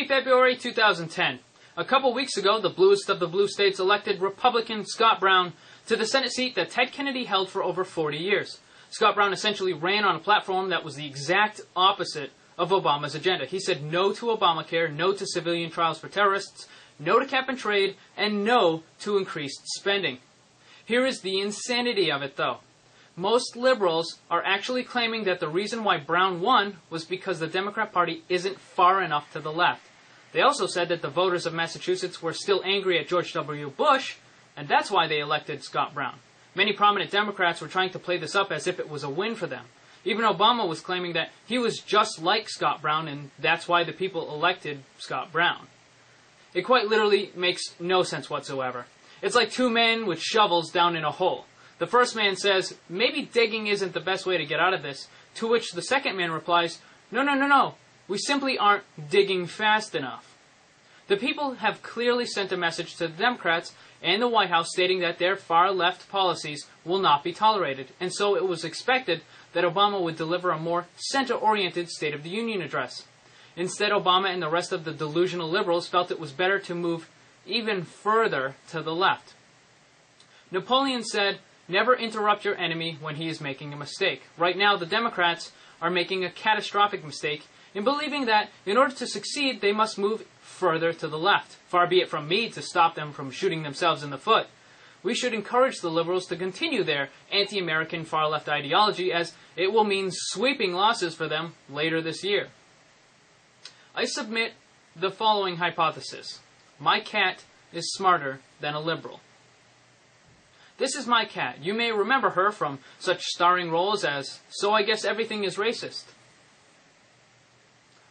February 2010. A couple weeks ago, the bluest of the blue states elected Republican Scott Brown to the Senate seat that Ted Kennedy held for over 40 years. Scott Brown essentially ran on a platform that was the exact opposite of Obama's agenda. He said no to Obamacare, no to civilian trials for terrorists, no to cap and trade, and no to increased spending. Here is the insanity of it, though. Most liberals are actually claiming that the reason why Brown won was because the Democrat Party isn't far enough to the left. They also said that the voters of Massachusetts were still angry at George W. Bush, and that's why they elected Scott Brown. Many prominent Democrats were trying to play this up as if it was a win for them. Even Obama was claiming that he was just like Scott Brown, and that's why the people elected Scott Brown. It quite literally makes no sense whatsoever. It's like two men with shovels down in a hole. The first man says, maybe digging isn't the best way to get out of this, to which the second man replies, no, we simply aren't digging fast enough. The people have clearly sent a message to the Democrats and the White House stating that their far-left policies will not be tolerated, and so it was expected that Obama would deliver a more center-oriented State of the Union address. Instead, Obama and the rest of the delusional liberals felt it was better to move even further to the left. Napoleon said, never interrupt your enemy when he is making a mistake. Right now, the Democrats are making a catastrophic mistake in believing that in order to succeed, they must move further to the left. Far be it from me to stop them from shooting themselves in the foot. We should encourage the liberals to continue their anti-American far-left ideology, as it will mean sweeping losses for them later this year. I submit the following hypothesis. My cat is smarter than a liberal. This is my cat. You may remember her from such starring roles as So I Guess Everything is Racist.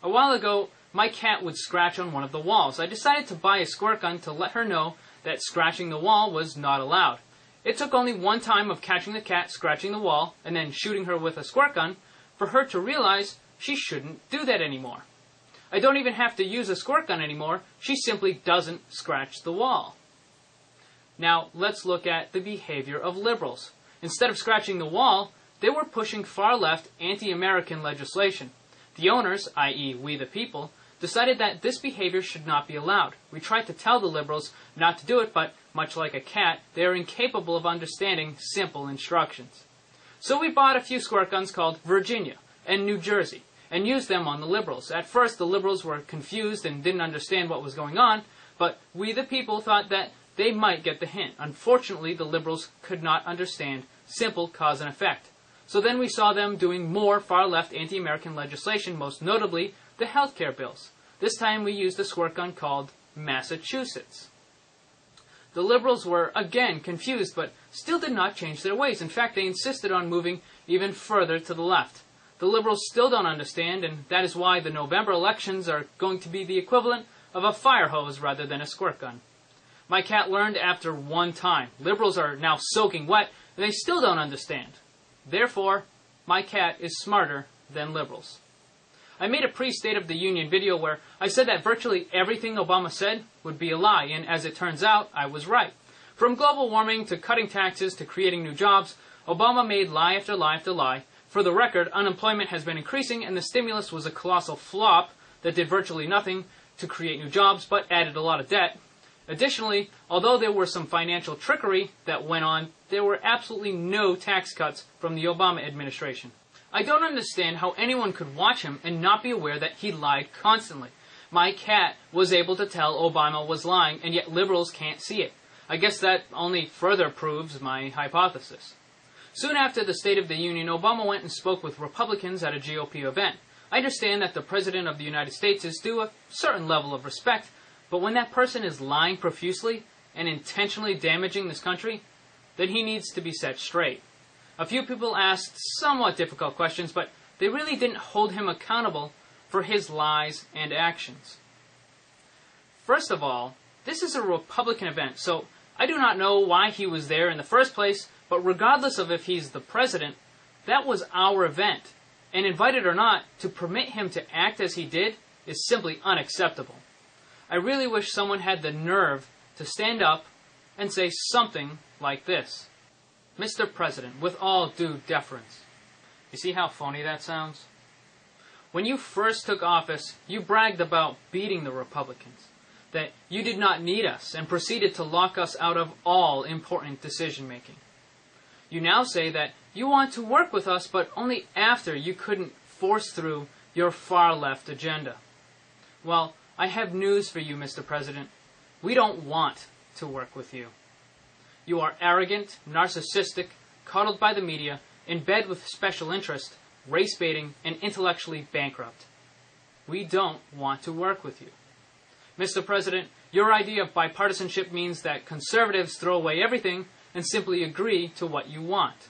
A while ago, my cat would scratch on one of the walls. I decided to buy a squirt gun to let her know that scratching the wall was not allowed. It took only one time of catching the cat scratching the wall and then shooting her with a squirt gun for her to realize she shouldn't do that anymore. I don't even have to use a squirt gun anymore. She simply doesn't scratch the wall. Now, let's look at the behavior of liberals. Instead of scratching the wall, they were pushing far-left anti-American legislation. The owners, i.e. we the people, decided that this behavior should not be allowed. We tried to tell the liberals not to do it, but much like a cat, they are incapable of understanding simple instructions. So we bought a few squirt guns called Virginia and New Jersey, and used them on the liberals. At first, the liberals were confused and didn't understand what was going on, but we the people thought that they might get the hint. Unfortunately, the liberals could not understand simple cause and effect. So then we saw them doing more far-left anti-American legislation, most notably the healthcare bills. This time we used a squirt gun called Massachusetts. The liberals were, again, confused, but still did not change their ways. In fact, they insisted on moving even further to the left. The liberals still don't understand, and that is why the November elections are going to be the equivalent of a fire hose rather than a squirt gun. My cat learned after one time. Liberals are now soaking wet, and they still don't understand. Therefore, my cat is smarter than liberals. I made a pre-State of the Union video where I said that virtually everything Obama said would be a lie, and as it turns out, I was right. From global warming to cutting taxes to creating new jobs, Obama made lie after lie after lie. For the record, unemployment has been increasing, and the stimulus was a colossal flop that did virtually nothing to create new jobs, but added a lot of debt. Additionally, although there were some financial trickery that went on, there were absolutely no tax cuts from the Obama administration. I don't understand how anyone could watch him and not be aware that he lied constantly. My cat was able to tell Obama was lying, and yet liberals can't see it. I guess that only further proves my hypothesis. Soon after the State of the Union, Obama went and spoke with Republicans at a GOP event. I understand that the President of the United States is due a certain level of respect, but when that person is lying profusely and intentionally damaging this country, then he needs to be set straight. A few people asked somewhat difficult questions, but they really didn't hold him accountable for his lies and actions. First of all, this is a Republican event, so I do not know why he was there in the first place, but regardless of if he's the president, that was our event, and invited or not, to permit him to act as he did is simply unacceptable. I really wish someone had the nerve to stand up and say something like this. Mr. President, with all due deference. You see how phony that sounds? When you first took office, you bragged about beating the Republicans, that you did not need us, and proceeded to lock us out of all important decision-making. You now say that you want to work with us, but only after you couldn't force through your far-left agenda. Well, I have news for you, Mr. President. We don't want to work with you. You are arrogant, narcissistic, coddled by the media, in bed with special interest, race-baiting, and intellectually bankrupt. We don't want to work with you. Mr. President, your idea of bipartisanship means that conservatives throw away everything and simply agree to what you want.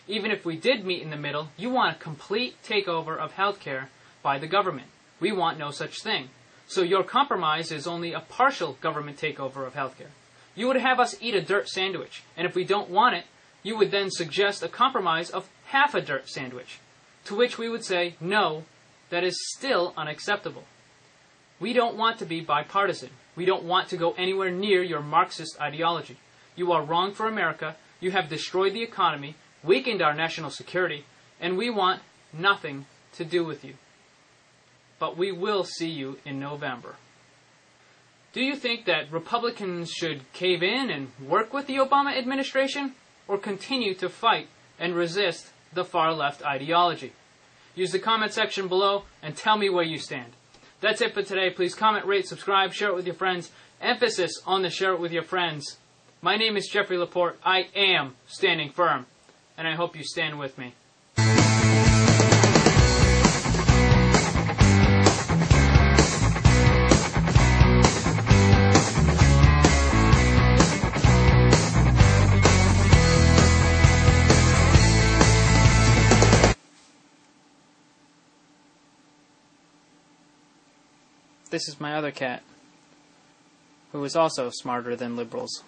Even if we did meet in the middle, you want a complete takeover of healthcare by the government. We want no such thing. So your compromise is only a partial government takeover of healthcare. You would have us eat a dirt sandwich, and if we don't want it, you would then suggest a compromise of half a dirt sandwich, to which we would say, no, that is still unacceptable. We don't want to be bipartisan. We don't want to go anywhere near your Marxist ideology. You are wrong for America. You have destroyed the economy, weakened our national security, and we want nothing to do with you. But we will see you in November. Do you think that Republicans should cave in and work with the Obama administration, or continue to fight and resist the far-left ideology? Use the comment section below and tell me where you stand. That's it for today. Please comment, rate, subscribe, share it with your friends. Emphasis on the share it with your friends. My name is Jeffrey Laporte. I am standing firm, and I hope you stand with me. This is my other cat, who is also smarter than liberals.